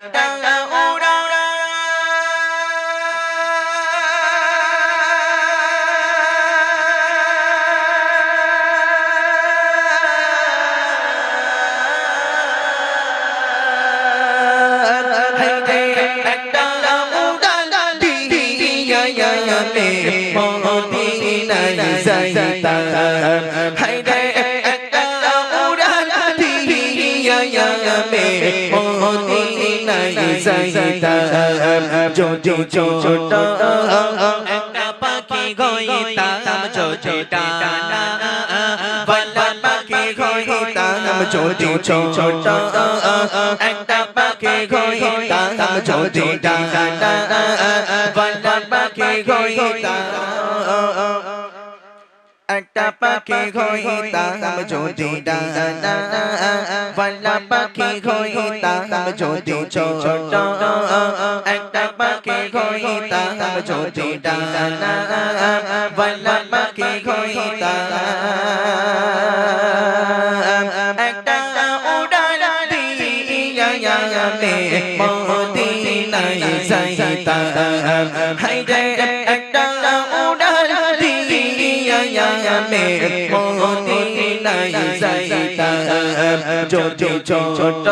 একটা উড়া একটা উড়াল দিয়া আমি মদিনায় যাইতাম হায়রে একটা উড়াল দিয়া আমি মদিনায় যাইতাম যদি ছোট একটা পাখি হইতাম যদি ডানা বালা পাখি হইতাম যদি ছোট একটা পাখি হইতাম যদি ডানা বালা পাখি হইতাম একটা পাখি হইতাম যদি ডানা বালা পাখি হইতাম যদি ছোট একটা পাখি হইতাম যদি ডানা বালা পাখি হইতাম একটা উড়াল দিয়া আমি মদিনায় যাইতাম হায়রে একটা উড়াল দিয়া আমি মদিনায় যাইতাম যদি ছোট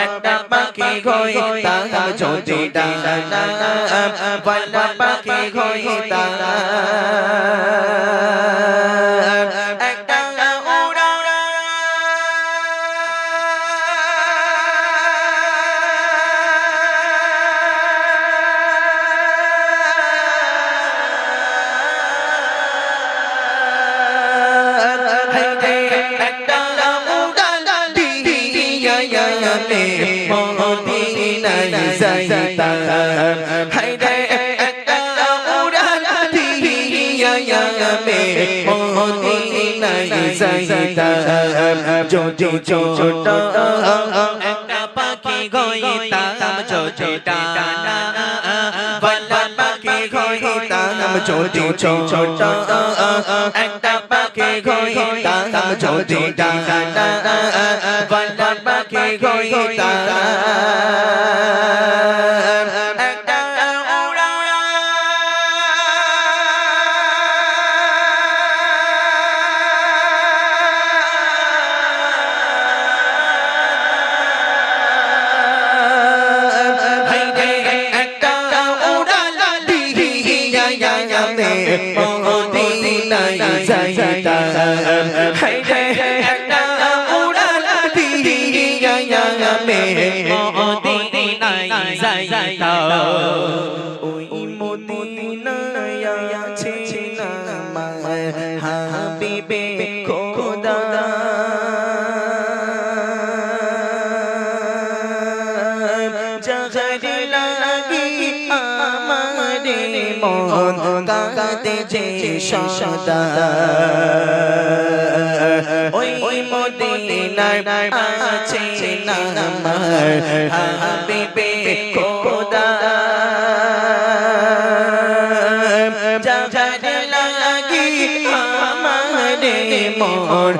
একটা পাখি হইতাম যদি ডানা বালা পাখি হইতাম একটা উড়া একটা উড়াল দিয়া আমি মদিনায় যাইতাম হায়রে একটা উড়াল দিয়া আমি মদিনায় যাইতাম যদি ছোট একটা পাখি হইতাম যদি ডানা বালা পাখি হইতাম যদি ছোট একটা পাখি হইতাম যদি ডানা বালা পাখি হইতাম একটা উড়া একটা উড়াল দিয়া আমি মদিনায় যাইতাম হায়রে একটা উড়াল দিয়া আমি মদিনায় যাইতাম ওই মদিনায় আছে আমার হাবিবে খোদা যাহার লাগি আমারে মন কাঁদে যে সদা ওই মদিনায় আছে আমার হাবিবে খোদা যাহার লাগি আমারে মন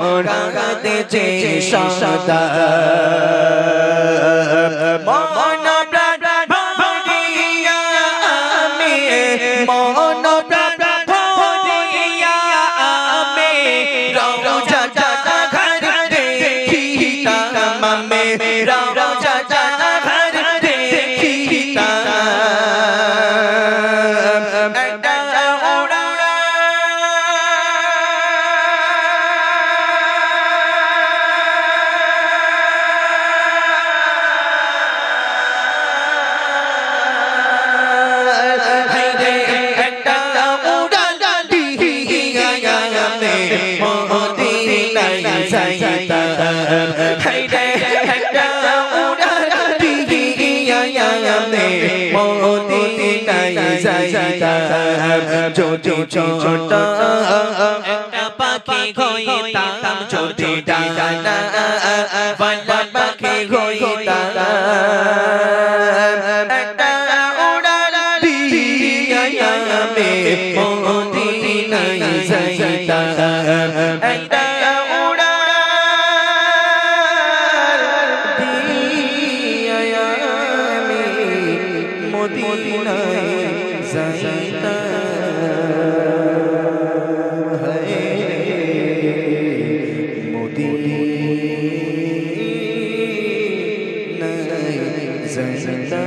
কাঁদে যে সদা মন প্রাণ ভরিয়া আমি মন প্রাণ ভরিয়া আমি রওজা জানা ঘর দেখিতাম আমি রওজা জানা ঘর দেখিতাম একটা উড়া যদি ছোট একটা পাখি হইতাম যদি ডানা বালা পাখি হইতাম একটা উড়াল দিয়া আমি মদিনায় যাইতাম একটা উড়াল দিয়া মদিনায় যাইতাম হায় মদিনায় যাইতাম।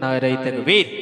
নারে তাকবীর।